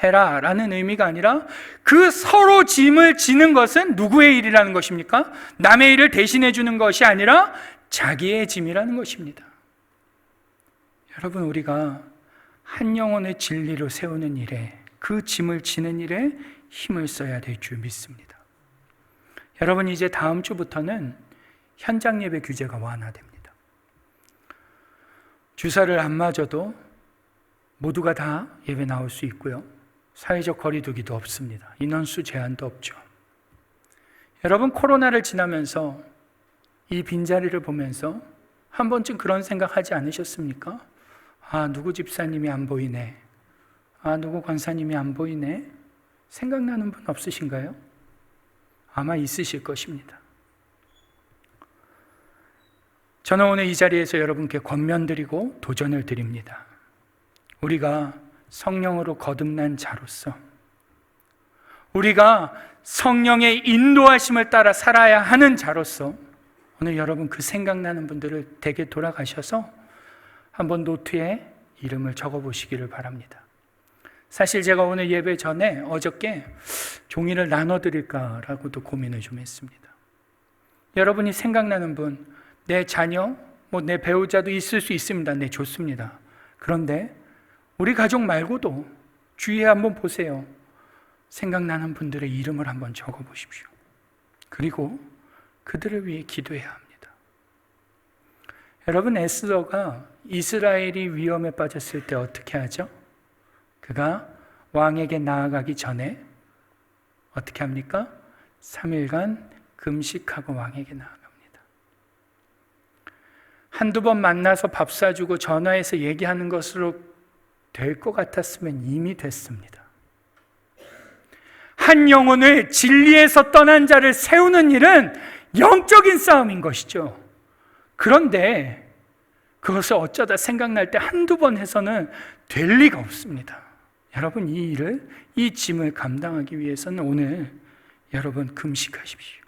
해라 라는 의미가 아니라 그 서로 짐을 지는 것은 누구의 일이라는 것입니까? 남의 일을 대신해 주는 것이 아니라 자기의 짐이라는 것입니다. 여러분, 우리가 한 영혼의 진리로 세우는 일에, 그 짐을 지는 일에 힘을 써야 될 줄 믿습니다. 여러분, 이제 다음 주부터는 현장 예배 규제가 완화됩니다. 주사를 안 맞아도 모두가 다 예배 나올 수 있고요. 사회적 거리두기도 없습니다. 인원수 제한도 없죠. 여러분, 코로나를 지나면서 이 빈자리를 보면서 한 번쯤 그런 생각하지 않으셨습니까? 누구 집사님이 안 보이네. 누구 권사님이 안 보이네. 생각나는 분 없으신가요? 아마 있으실 것입니다. 저는 오늘 이 자리에서 여러분께 권면드리고 도전을 드립니다. 우리가 성령으로 거듭난 자로서, 우리가 성령의 인도하심을 따라 살아야 하는 자로서 오늘 여러분 그 생각나는 분들을 댁에 돌아가셔서 한번 노트에 이름을 적어보시기를 바랍니다. 사실 제가 오늘 예배 전에 어저께 종이를 나눠드릴까라고도 고민을 좀 했습니다. 여러분이 생각나는 분, 내 자녀, 내 배우자도 있을 수 있습니다. 네, 좋습니다. 그런데 우리 가족 말고도 주위에 한번 보세요. 생각나는 분들의 이름을 한번 적어보십시오. 그리고 그들을 위해 기도해야 합니다. 여러분, 에스더가 이스라엘이 위험에 빠졌을 때 어떻게 하죠? 그가 왕에게 나아가기 전에 어떻게 합니까? 3일간 금식하고 왕에게 나아갑니다. 한두 번 만나서 밥 사주고 전화해서 얘기하는 것으로 될 것 같았으면 이미 됐습니다. 한 영혼을 진리에서 떠난 자를 세우는 일은 영적인 싸움인 것이죠. 그런데 그것을 어쩌다 생각날 때 한두 번 해서는 될 리가 없습니다. 여러분, 이 짐을 감당하기 위해서는 오늘 여러분 금식하십시오.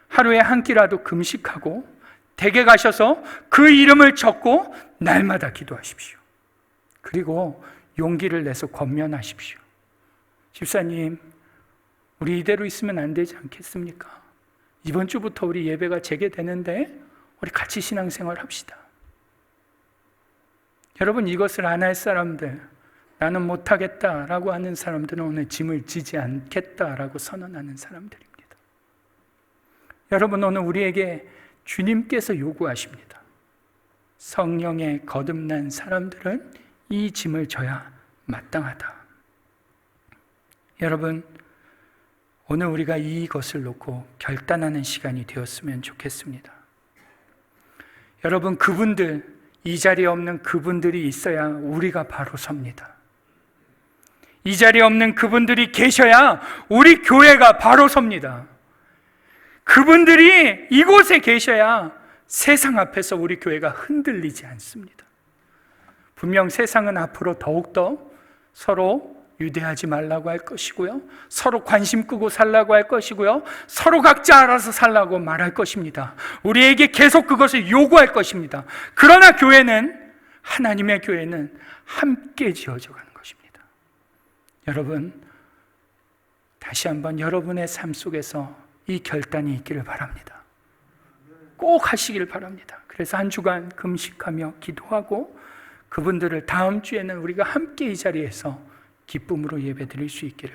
하루에 한 끼라도 금식하고 댁에 가셔서 그 이름을 적고 날마다 기도하십시오. 그리고 용기를 내서 권면하십시오. 집사님, 우리 이대로 있으면 안 되지 않겠습니까? 이번 주부터 우리 예배가 재개되는데 우리 같이 신앙생활 합시다. 여러분, 이것을 안 할 사람들, 나는 못하겠다라고 하는 사람들은 오늘 짐을 지지 않겠다라고 선언하는 사람들입니다. 여러분, 오늘 우리에게 주님께서 요구하십니다. 성령에 거듭난 사람들은 이 짐을 져야 마땅하다. 여러분, 오늘 우리가 이것을 놓고 결단하는 시간이 되었으면 좋겠습니다. 여러분, 그분들, 이 자리에 없는 그분들이 있어야 우리가 바로 섭니다. 이 자리에 없는 그분들이 계셔야 우리 교회가 바로 섭니다. 그분들이 이곳에 계셔야 세상 앞에서 우리 교회가 흔들리지 않습니다. 분명 세상은 앞으로 더욱더 서로 유대하지 말라고 할 것이고요, 서로 관심 끄고 살라고 할 것이고요, 서로 각자 알아서 살라고 말할 것입니다. 우리에게 계속 그것을 요구할 것입니다. 그러나 교회는, 하나님의 교회는 함께 지어져 가는 것입니다. 여러분, 다시 한번 여러분의 삶 속에서 이 결단이 있기를 바랍니다. 꼭 하시길 바랍니다. 그래서 한 주간 금식하며 기도하고 그분들을 다음 주에는 우리가 함께 이 자리에서 기쁨으로 예배 드릴 수 있기를,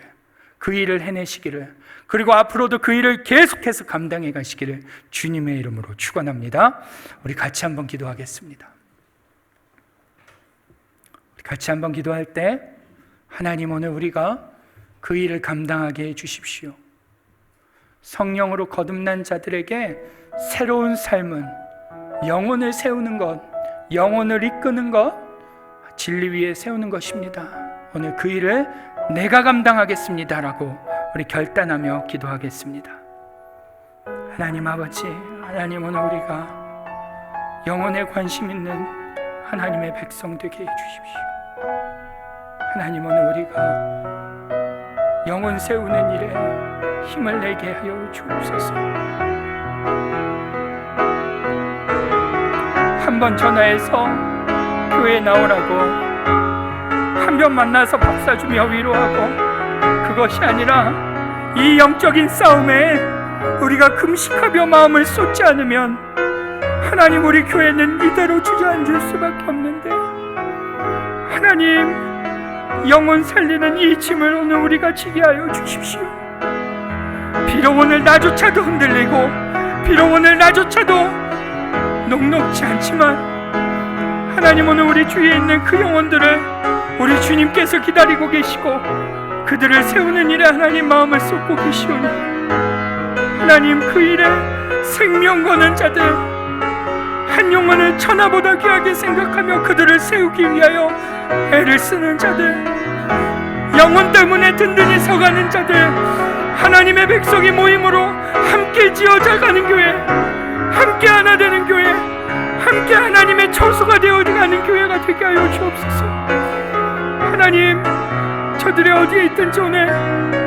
그 일을 해내시기를, 그리고 앞으로도 그 일을 계속해서 감당해 가시기를 주님의 이름으로 축원합니다. 우리 같이 한번 기도하겠습니다. 우리 같이 한번 기도할 때, 하나님, 오늘 우리가 그 일을 감당하게 해 주십시오. 성령으로 거듭난 자들에게 새로운 삶은 영혼을 세우는 것, 영혼을 이끄는 것, 진리 위에 세우는 것입니다. 오늘 그 일을 내가 감당하겠습니다라고 우리 결단하며 기도하겠습니다. 하나님 아버지, 하나님, 오늘 우리가 영혼에 관심 있는 하나님의 백성 되게 해주십시오. 하나님, 오늘 우리가 영혼 세우는 일에 힘을 내게 하여 주옵소서. 한 번 전화해서 교회에 나오라고, 한 번 만나서 밥 사주며 위로하고, 그것이 아니라 이 영적인 싸움에 우리가 금식하며 마음을 쏟지 않으면 하나님, 우리 교회는 이대로 주저앉을 수밖에 없는데, 하나님, 영혼 살리는 이 짐을 오늘 우리가 지게 하여 주십시오. 비록 오늘 나조차도 흔들리고, 비록 오늘 나조차도 녹록지 않지만, 하나님, 오늘 우리 주위에 있는 그 영혼들을 우리 주님께서 기다리고 계시고 그들을 세우는 일에 하나님 마음을 쏟고 계시오니, 하나님, 그 일에 생명 거는 자들, 한 영혼을 천하보다 귀하게 생각하며 그들을 세우기 위하여 애를 쓰는 자들, 영혼 때문에 든든히 서가는 자들, 하나님의 백성이 모임으로 함께 지어져가는 교회, 함께 하나 되는 교회, 함께 하나님의 처소가 되어가는 교회가 되게 하여 주옵소서. 하나님, 저들이 어디에 있든지 오늘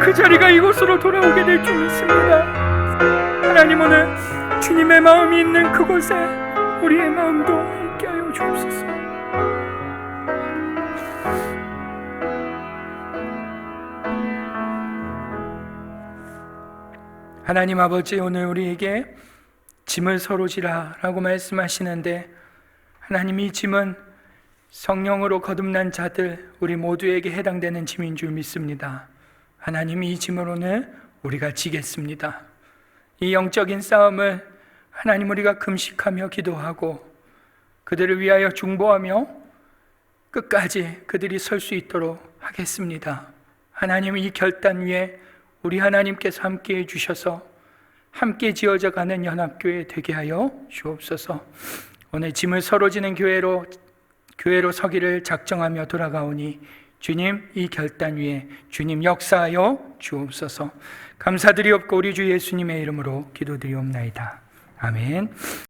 그 자리가 이곳으로 돌아오게 될 줄 믿습니다. 하나님, 오늘 주님의 마음이 있는 그곳에 우리의 마음도 함께하여 주옵소서. 하나님 아버지, 오늘 우리에게 짐을 서로 지라 라고 말씀하시는데, 하나님, 이 짐은 성령으로 거듭난 자들, 우리 모두에게 해당되는 짐인 줄 믿습니다. 하나님, 이 짐을 오늘 우리가 지겠습니다. 이 영적인 싸움을 하나님, 우리가 금식하며 기도하고 그들을 위하여 중보하며 끝까지 그들이 설 수 있도록 하겠습니다. 하나님, 이 결단 위에 우리 하나님께서 함께해 주셔서 함께 지어져 가는 연합교회 되게 하여 주옵소서. 오늘 짐을 서로 지는 교회로 서기를 작정하며 돌아가오니, 주님, 이 결단 위에 주님 역사하여 주옵소서. 감사드리옵고 우리 주 예수님의 이름으로 기도드리옵나이다. 아멘.